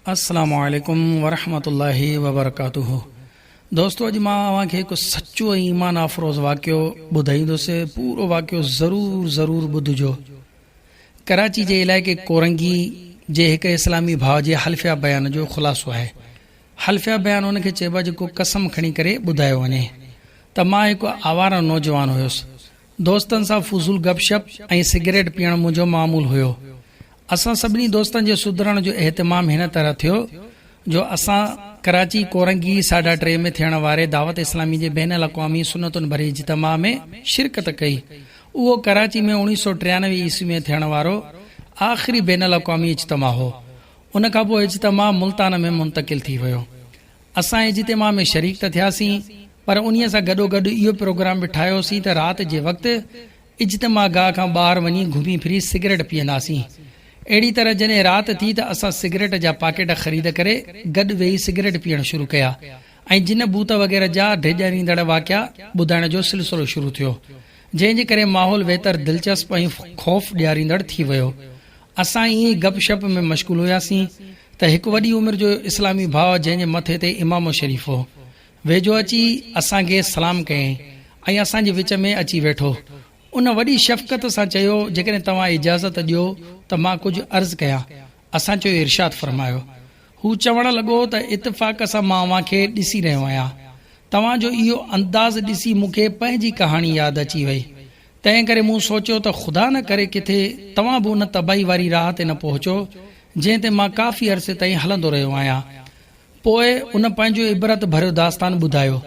अस्सलामु अलैकुम वरहमतुल्लाहि वबरकातुहू। दोस्तों, अॼु मां अव्हांखे हिकु सचो ऐं ईमान अफ़रोज़ वाक़ियो ॿुधाईंदुसि। पूरो वाक़ियो ज़रूरु ॿुधिजो। कराची जे इलाइक़े कोरंगी जे हिकु इस्लामी भाउ जे हल्फ़िया बयान जो ख़ुलासो आहे। हल्फ़िया बयान उनखे चइबो आहे जेको कसम खणी करे ॿुधायो वञे त मां हिकु आवारा नौजवान हुयुसि। दोस्तनि सां फुज़ूल गपशप ऐं सिगरेट पीअण मुंहिंजो मामूल हुयो। असां सभिनी दोस्तनि जे सुधरण जो एहतमाम हिन तरह थियो जो असां कराची कोरंगी 3:30 में थियण वारे दावत इस्लामी जे बैन अल-अक़वामी सुन्नतुन भरे इज्तिमा में शिरकत कई। उहो कराची में 1993 ईस्वी में थियण वारो आख़िरी बैन अल-अक़वामी इज्तिमा हो। उन खां पोइ इज्तिमा मुल्तान में मुंतकिल थी वियो। असां इज्तिमा में शरीक त थियासीं, पर उन्हीअ सां गॾोगॾु इहो प्रोग्राम बि ठाहियोसीं त राति जे वक़्तु इज्तिमा गाह खां ॿाहिरि वञी घुमी फिरी सिगरेट पीअंदासीं। अहिड़ी तरह जॾहिं राति थी त असां सिगरेट जा पैकेट ख़रीद करे गॾु वेही सिगरेट पीअण शुरू कया ऐं जिन बूत वग़ैरह जा ढिॼारींदड़ वाक़िया ॿुधाइण जो सिलसिलो शुरू थियो, जंहिंजे करे माहौल वेतर दिलचस्प ऐं ख़ौफ़ ॾियारींदड़ थी वियो। असां ईअं गपशप में मशगूल हुयासीं त हिकु वॾी उमिरि जो इस्लामी भाउ जंहिंजे मथे ते इमाम शरीफ़ हो, वेझो अची असांखे सलाम कयईं ऐं असांजे विच में अची वेठो। उन वॾी शफ़क़त सां चयो, जेकॾहिं तव्हां इजाज़त ॾियो त मां कुझु अर्ज़ु कयां। असां चयो, इरशाद फरमायो। हू चवणु लॻो त इतफ़ाक़ सां मां अव्हांखे ॾिसी रहियो आहियां। तव्हांजो इहो अंदाज़ ॾिसी मूंखे पंहिंजी कहाणी यादि अची वई। तंहिं करे मूं सोचियो त ख़ुदा न करे किथे तव्हां बि उन तबाही वारी राह ते न पहुचो जंहिं ते मां काफ़ी अरसे ताईं हलंदो रहियो आहियां। पोइ उन पंहिंजो इबरत भरियो दास्तान ॿुधायो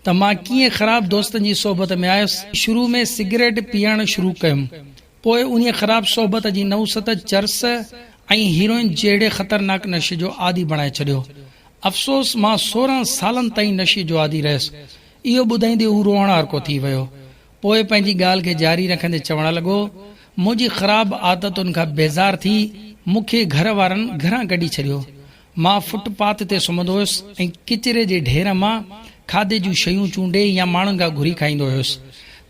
त मां कीअं ख़राब दोस्तनि जी सोबत में आयुसि। शुरू में सिगरेट पीअण शुरू कयुमि, पोइ उन ख़राब सोबत जी नौसत चर्स ऐं हीरोइन जहिड़े ख़तरनाक नशे जो आदी बणाए छॾियो। अफ़सोस, मां 16 सालनि ताईं नशे जो आदी रहियुसि। इहो ॿुधाईंदे हू रोअण हरको थी वियो। पोइ पंहिंजी ॻाल्हि खे जारी रखंदे चवणु लॻो, मुंहिंजी ख़राब आदतुनि खां बेज़ार थी मूंखे घर वारनि घरां कढी छॾियो। मां फुटपाथ ते सुम्हंदो हुयुसि ऐं किचिरे जे ढेर मां खाधे जूं शयूं चूंडे या माण्हुनि खां घुरी खाईंदो हुयुसि।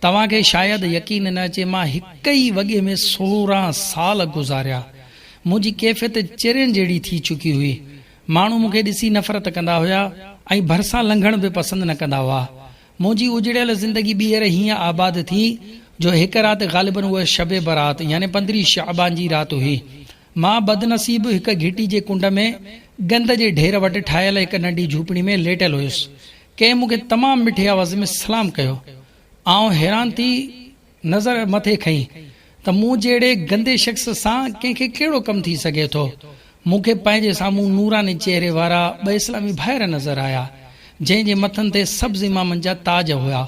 तव्हांखे शायदि यकीन न अचे, मां हिकु ई वॻे में 16 साल गुज़ारिया। मुंहिंजी कैफ़ियत चिरियुनि जहिड़ी थी चुकी हुई। माण्हू मूंखे ॾिसी नफ़रत कंदा हुया ऐं भरिसां लंघण बि पसंदि न कंदा हुआ। मुंहिंजी उजड़ियल ज़िंदगी ॿीहर हीअं आबाद थी जो हिकु राति ग़ालिबन उहा शबे बरात यानी 15 शाबान जी राति हुई। मां बदनसीब हिकु घिटी जे कुंड में गंद जे ढेर वटि ठाहियल हिकु नंढी झूपड़ी में लेटियल हुयुसि। कंहिं मूंखे तमामु मिठे आवाज़ में सलाम कयो। आउं हैरान थी नज़र मथे खईं त मूं जहिड़े गंदे शख़्स सां कंहिंखे कहिड़ो कमु थी सघे थो। मूंखे पंहिंजे साम्हूं नूरानी चेहरे वारा 2 इस्लामी भाइर नज़र आया, जंहिंजे मथनि ते सब्ज़ इमामनि जा ताज हुआ।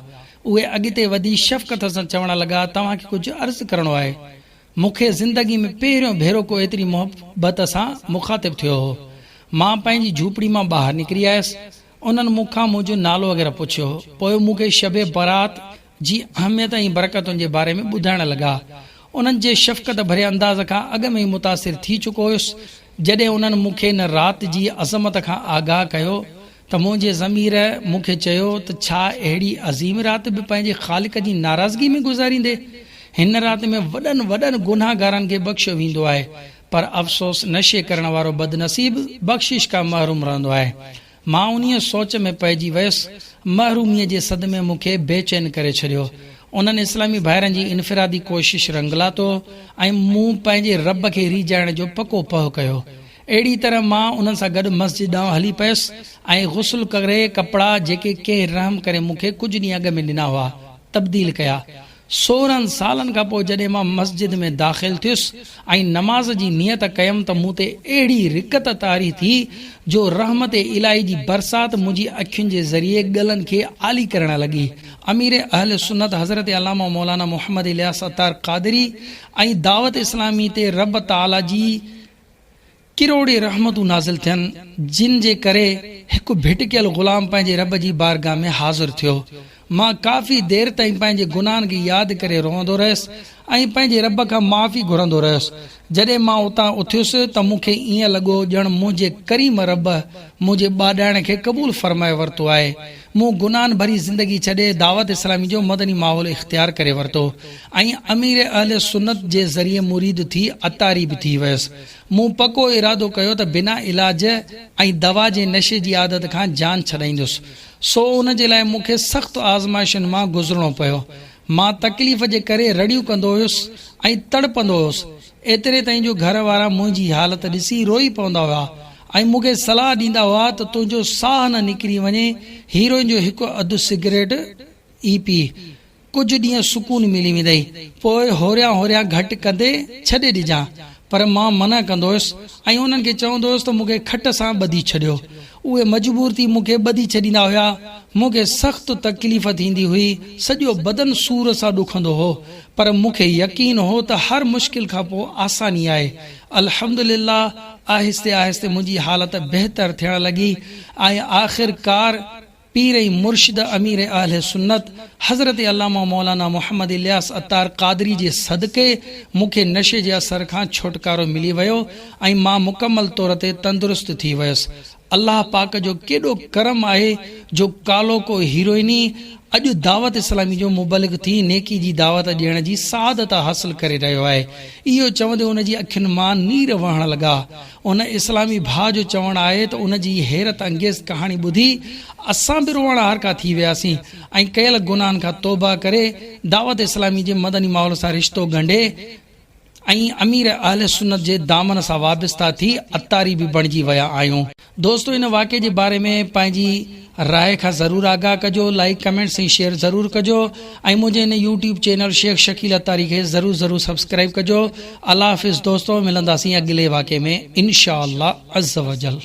उहे अॻिते वधी शफ़क़त सां चवणु लॻा, तव्हांखे कुझु अर्ज़ु करणो आहे। मूंखे ज़िंदगी में पहिरियों भेरो को एतिरी मोहबत सां मुखातिब थियो हो। मां पंहिंजी झूपड़ी मां ॿाहिरि निकिरी आयुसि। उन्हनि मूंखां मुंहिंजो नालो वग़ैरह पुछियो। पोइ मूंखे शबे बारात जी अहमियत ऐं बरकतुनि जे बारे में ॿुधाइण लॻा। उन्हनि जे शफ़क़त भरे अंदाज़ खां अॻ में ई मुतासिर थी चुको हुयुसि। जॾहिं उन्हनि मूंखे हिन राति जी अज़मत खां आगाह कयो त मुंहिंजे ज़मीर मूंखे चयो त छा अहिड़ी अज़ीम राति बि पंहिंजे ख़ालिक जी नाराज़गी में गुज़ारींदे? हिन राति में वॾनि गुनाहगारनि खे बख़्शियो वेंदो आहे, पर अफ़सोस नशे करण वारो बदनसीब बख़्शिश खां महरूम रहंदो आहे। मां उन सोच में पइजी वियुसि। महरूमीअ जे सदमे मूंखे बेचैन करे छॾियो। उन्हनि इस्लामी भाइरनि जी इनफिरादी कोशिश रंगलातो ऐं मूं पंहिंजे रब खे रीझाइण जो पको पह कयो। अहिड़ी तरह मां उन्हनि सां गॾु मस्जिद ॾांहुं हली पियुसि ऐं गुस्ल करे कपिड़ा जेके कंहिं रहम करे मूंखे कुझु ॾींहं अॻ में ॾिना हुआ तब्दील कया। 16 सालनि खां पोइ जॾहिं मां मस्जिद में दाख़िल थियुसि ऐं नमाज़ जी नियत कयमि त मूं ते अहिड़ी रिकत तारी थी जो रहमत इलाही जी बरसाति मुंहिंजी अखियुनि जे ज़रिए ॻलनि खे आली करणु लॻी। अमीर अहल सुन्नत हज़रत अल्लामा मौलाना मोहम्मद इलियास अत्तार क़ादरी ऐं दावत इस्लामी ते रब ताला जी किरोड़े रहमतूं नाज़िल थियनि, जिन जे करे हिकु भिटकियल ग़ुलाम पंहिंजे रब जी बारगाह में हाज़िर थियो। मां काफ़ी देर ताईं पंहिंजे गुनाहनि खे यादि करे रोअंदो रहियुसि ऐं पंहिंजे रब खां माफ़ी घुरंदो रहियुसि। जॾहिं मां उतां उथियुसि त मूंखे ईअं लॻो ॼण मुंहिंजे करीम रब मुंहिंजे ॿाॾाइण खे क़बूल फरमाए वरितो आहे। मूं गुनाहन भरी ज़िंदगी छॾे दावत इस्लामी जो मदनी माहौल इख़्तियार करे वरितो ऐं अमीर अहले सुन्नत जे ज़रिए मुरीद थी अतारी बि थी वियसि। मूं पको इरादो कयो त बिना इलाज ऐं दवा जे नशे जी आदत खां जान छॾाईंदुसि। सो उन जे लाइ मूंखे सख़्तु आज़माइशुनि मां गुज़रणो पियो। मां तकलीफ़ जे करे रड़ियूं कंदो हुयुसि ऐं तड़पंदो हुयुसि। एतिरे ताईं जो घर वारा मुंहिंजी हालत ॾिसी रोई पवंदा हुआ ऐं मूंखे सलाह ॾींदा हुआ त तुंहिंजो साह न निकिरी वञे, हीरोइन जो हिकु अधु सिगरेट ई पी, कुझु ॾींहं सुकून मिली वेंदई, पोइ होरियां होरियां घटि कंदे छॾे ॾिजां। पर मां मना कंदो हुयुसि ऐं उन्हनि खे चवंदो हुयुसि त मूंखे खट सां ॿधी छॾियो। उहे मजबूर थी मूंखे ॿधी छॾींदा हुआ। मूंखे सख़्तु तकलीफ़ थींदी हुई, सॼो बदन सूर सां ॾुखंदो हो, पर मूंखे यकीन हो त हर मुश्किल खां पोइ आसानी आहे। अल्हम्दुलिल्लाह आहिस्ते आहिस्ते मुंहिंजी हालत बहितर थियण लॻी ऐं आख़िरकार पीर ऐं मुर्शिद अमीर अहले सुन्नत हज़रत अल्लामा मौलाना मोहम्मद इलियास अत्तार क़ादरी जे सदक़े मूंखे नशे जे असर खां छुटकारो मिली वियो ऐं मां मुकमल तौर ते तंदुरुस्त थी वियुसि। अल्लाह पाक जो केॾो करम आहे जो कालो को हीरोइनी अॼु दावत इस्लामी जो मुबलिग थी नेकी जी दावत ॾियण जी सादत हासिल करे रहियो आहे। इहो चवंदे उन जी अखियुनि मां नीर वहण लॻा। उन इस्लामी भाउ जो चवणु आहे त उन जी हैरत अंगेज़ कहाणी ॿुधी असां बि रोअण हारका थी वियासीं ऐं कयल गुनाहनि खां तौबा करे दावत इस्लामी जे मदनी माहौल सां रिश्तो ॻंढे ऐं अमीर अहले सुन्नत जे दामन सां वाबस्ता थी अतारी बि बणिजी विया आहियूं। दोस्तो, इन वाक़े जे बारे में पंहिंजी राय खां ज़रूरु आगाह कजो, लाइक कमेंट्स ऐं शेयर ज़रूरु कजो ऐं मुंहिंजे इन यूट्यूब चैनल शेख शकील अतारी खे ज़रूरु सब्सक्राइब कजो। अल्लाह हाफ़िज़ दोस्तो, मिलंदासीं अॻिले वाक़े में इंशा अल्लाह अज़्ज़ व जल।